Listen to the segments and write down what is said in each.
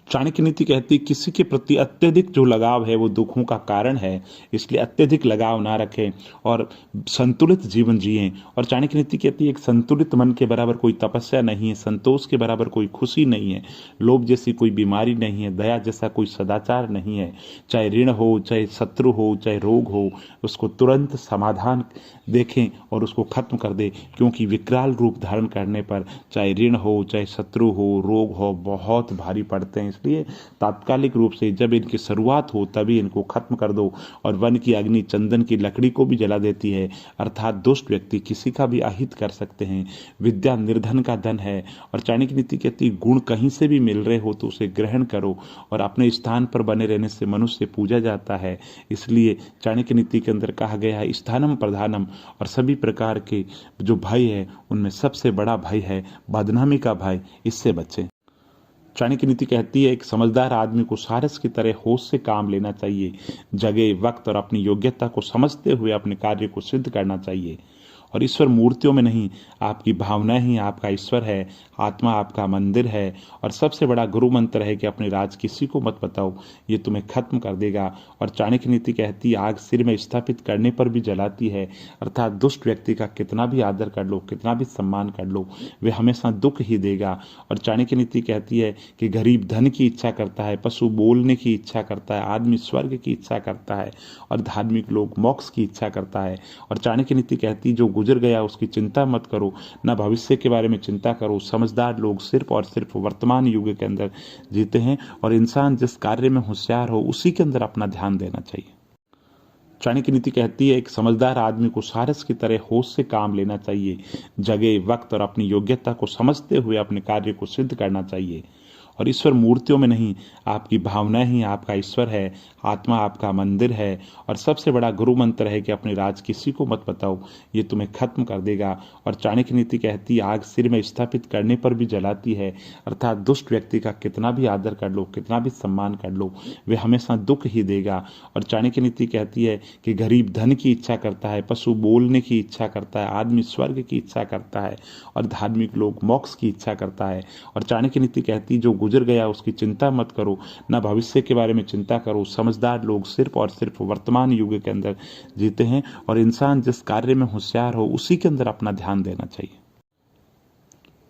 चाणक्य नीति कहती है किसी के प्रति अत्यधिक जो लगाव है वो दुखों का कारण है, इसलिए अत्यधिक लगाव ना रखें और संतुलित जीवन जिएं। और चाणक्य नीति कहती है एक संतुलित मन के बराबर कोई तपस्या नहीं है, संतोष के बराबर कोई खुशी नहीं है, लोभ जैसी कोई बीमारी नहीं है, दया जैसा कोई सदाचार नहीं है। चाहे ऋण हो, चाहे शत्रु हो, चाहे रोग हो, उसको तुरंत समाधान देखें और उसको खत्म कर दे, क्योंकि विकराल रूप धारण करने पर चाहे ऋण हो, चाहे शत्रु हो, रोग हो, बहुत भारी पड़ते हैं। इसलिए तात्कालिक रूप से जब इनकी शुरुआत हो तभी इनको खत्म कर दो। और वन की अग्नि चंदन की लकड़ी को भी जला देती है, अर्थात दुष्ट व्यक्ति किसी का भी अहित कर सकते हैं। विद्या निर्धन का धन है। और चाणक्य नीति कहती गुण कहीं से भी मिल रहे हो तो उसे ग्रहण करो, और अपने स्थान पर बने रहने से मनुष्य पूजा जाता है। इसलिए चाणक्य नीति के अंदर कहा गया है स्थानम प्रधानम, और सभी प्रकार के जो भय है उनमें सबसे बड़ा भय है बदनामी का भय, इससे बचें। चाणक्य नीति कहती है एक समझदार आदमी को सारस की तरह होश से काम लेना चाहिए, जगह वक्त और अपनी योग्यता को समझते हुए अपने कार्य को सिद्ध करना चाहिए। और ईश्वर मूर्तियों में नहीं, आपकी भावना ही आपका ईश्वर है, आत्मा आपका मंदिर है। और सबसे बड़ा गुरु मंत्र है कि अपने राज किसी को मत बताओ, ये तुम्हें खत्म कर देगा। और चाणक्य नीति कहती आग सिर में स्थापित करने पर भी जलाती है, अर्थात दुष्ट व्यक्ति का कितना भी आदर कर लो, कितना भी सम्मान कर लो, वे हमेशा दुख ही देगा। और चाणक्य नीति कहती है कि गरीब धन की इच्छा करता है, पशु बोलने की इच्छा करता है, आदमी स्वर्ग की इच्छा करता है, और धार्मिक लोग मोक्ष की इच्छा करता है। और चाणक्य नीति कहती जो गुजर गया उसकी चिंता मत करो, ना भविष्य के बारे में चिंता करो। समझदार लोग सिर्फ और सिर्फ वर्तमान युग के अंदर जीते हैं, और इंसान जिस कार्य में होशियार हो उसी के अंदर अपना ध्यान देना चाहिए। चाणक्य नीति कहती है एक समझदार आदमी को सारस की तरह होश से काम लेना चाहिए, जगह वक्त और अपनी योग्यता को समझते हुए अपने कार्य को सिद्ध करना चाहिए। और ईश्वर मूर्तियों में नहीं, आपकी भावना ही आपका ईश्वर है, आत्मा आपका मंदिर है। और सबसे बड़ा गुरु मंत्र है कि अपने राज किसी को मत बताओ, ये तुम्हें खत्म कर देगा। और चाणक्य नीति कहती आग सिर में स्थापित करने पर भी जलाती है, अर्थात दुष्ट व्यक्ति का कितना भी आदर कर लो, कितना भी सम्मान कर लो, वे हमेशा दुख ही देगा। और चाणक्य नीति कहती है कि गरीब धन की इच्छा करता है, पशु बोलने की इच्छा करता है, आदमी स्वर्ग की इच्छा करता है, और धार्मिक लोग मोक्ष की इच्छा करता है। और चाणक्य नीति कहती जो गुजर गया उसकी चिंता मत करो, ना भविष्य के बारे में चिंता करो। समझदार लोग सिर्फ और सिर्फ वर्तमान युग के अंदर जीते हैं, और इंसान जिस कार्य में होशियार हो उसी के अंदर अपना ध्यान देना चाहिए।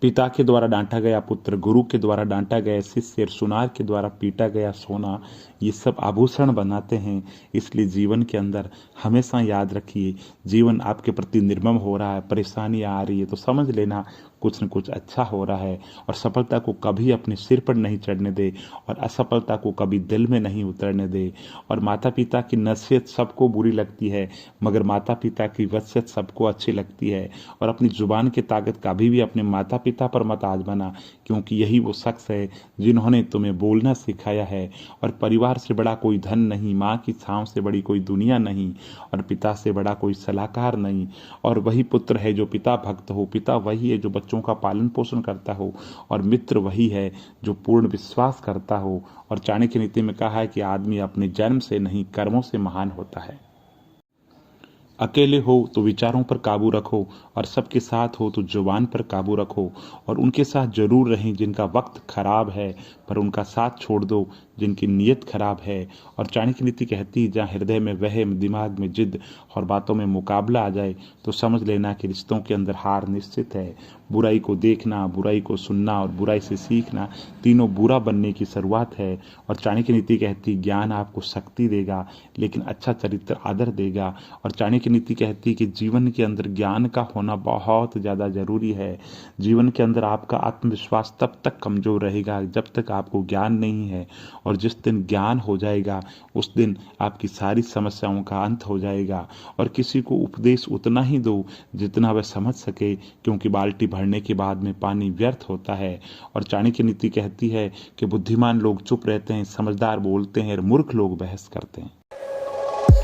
पिता के द्वारा डांटा गया पुत्र, गुरु के द्वारा डांटा गया शिष्य, सुनार के द्वारा पीटा गया सोना, ये सब आभूषण बनाते हैं। इसलिए जीवन के अंदर हमेशा याद रखिए, जीवन आपके प्रति निर्मम हो रहा है, परेशानियां आ रही है तो समझ लेना कुछ न कुछ अच्छा हो रहा है। और सफलता को कभी अपने सिर पर नहीं चढ़ने दे, और असफलता को कभी दिल में नहीं उतरने दे। और माता पिता की नसीहत सबको बुरी लगती है, मगर माता पिता की वसीयत सबको अच्छी लगती है। और अपनी जुबान की ताकत कभी भी अपने माता पिता पर मत आजमाना, क्योंकि यही वो शख्स है जिन्होंने तुम्हें बोलना सिखाया है। और परिवार से बड़ा कोई धन नहीं, माँ की छाँव से बड़ी कोई दुनिया नहीं, और पिता से बड़ा कोई सलाहकार नहीं। और वही पुत्र है जो पिता भक्त हो, पिता वही है जो बच्चों का पालन पोषण करता हो, और मित्र वही है जो पूर्ण विश्वास करता हो। और चाणक्य नीति में कहा है कि आदमी अपने जन्म से नहीं कर्मों से महान होता है। अकेले हो तो विचारों पर काबू रखो, और सबके साथ हो तो जुबान पर काबू रखो। और उनके साथ जरूर रहें जिनका वक्त खराब है, पर उनका साथ छोड़ दो जिनकी नीयत खराब है। और चाणक्य नीति कहती है जहाँ हृदय में वहम, दिमाग में जिद और बातों में मुकाबला आ जाए तो समझ लेना कि रिश्तों के अंदर हार निश्चित है। बुराई को देखना, बुराई को सुनना और बुराई से सीखना, तीनों बुरा बनने की शुरुआत है। और चाणक्य नीति कहती ज्ञान आपको शक्ति देगा, लेकिन अच्छा चरित्र आदर देगा। और चाणक्य नीति कहती कि जीवन के अंदर ज्ञान का होना बहुत ज़्यादा जरूरी है। जीवन के अंदर आपका आत्मविश्वास तब तक कमजोर रहेगा जब तक आपको ज्ञान नहीं है, और जिस दिन ज्ञान हो जाएगा उस दिन आपकी सारी समस्याओं का अंत हो जाएगा। और किसी को उपदेश उतना ही दो जितना वह समझ सके, क्योंकि बाल्टी भरने के बाद में पानी व्यर्थ होता है। और चाणक्य नीति कहती है कि बुद्धिमान लोग चुप रहते हैं, समझदार बोलते हैं, और मूर्ख लोग बहस करते हैं।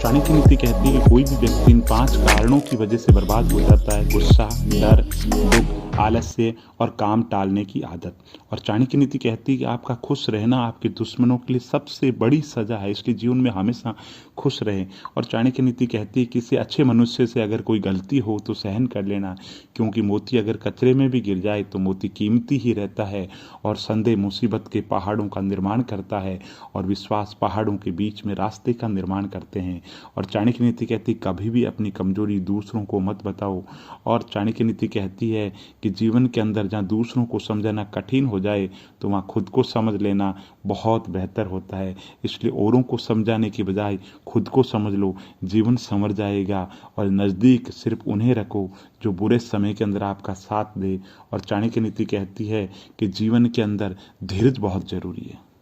चाणक्य नीति कहती है कि कोई भी व्यक्ति इन 5 कारणों की वजह से बर्बाद हो जाता है: गुस्सा, डर, दुख, आलस्य और काम टालने की आदत। और चाणक्य नीति कहती है कि आपका खुश रहना आपके दुश्मनों के लिए सबसे बड़ी सजा है, इसलिए जीवन में हमेशा खुश रहें। और चाणक्य नीति कहती है कि किसी अच्छे मनुष्य से अगर कोई गलती हो तो सहन कर लेना, क्योंकि मोती अगर कचरे में भी गिर जाए तो मोती कीमती ही रहता है। और संदेह मुसीबत के पहाड़ों का निर्माण करता है, और विश्वास पहाड़ों के बीच में रास्ते का निर्माण करते हैं। और चाणक्य नीति कहती है कभी भी अपनी कमजोरी दूसरों को मत बताओ। और चाणक्य नीति कहती है कि जीवन के अंदर जहाँ दूसरों को समझना कठिन हो जाए तो वहाँ खुद को समझ लेना बहुत बेहतर होता है। इसलिए औरों को समझाने की बजाय खुद को समझ लो, जीवन संवर जाएगा। और नज़दीक सिर्फ उन्हें रखो जो बुरे समय के अंदर आपका साथ दे। और चाणक्य नीति कहती है कि जीवन के अंदर धीरज बहुत ज़रूरी है।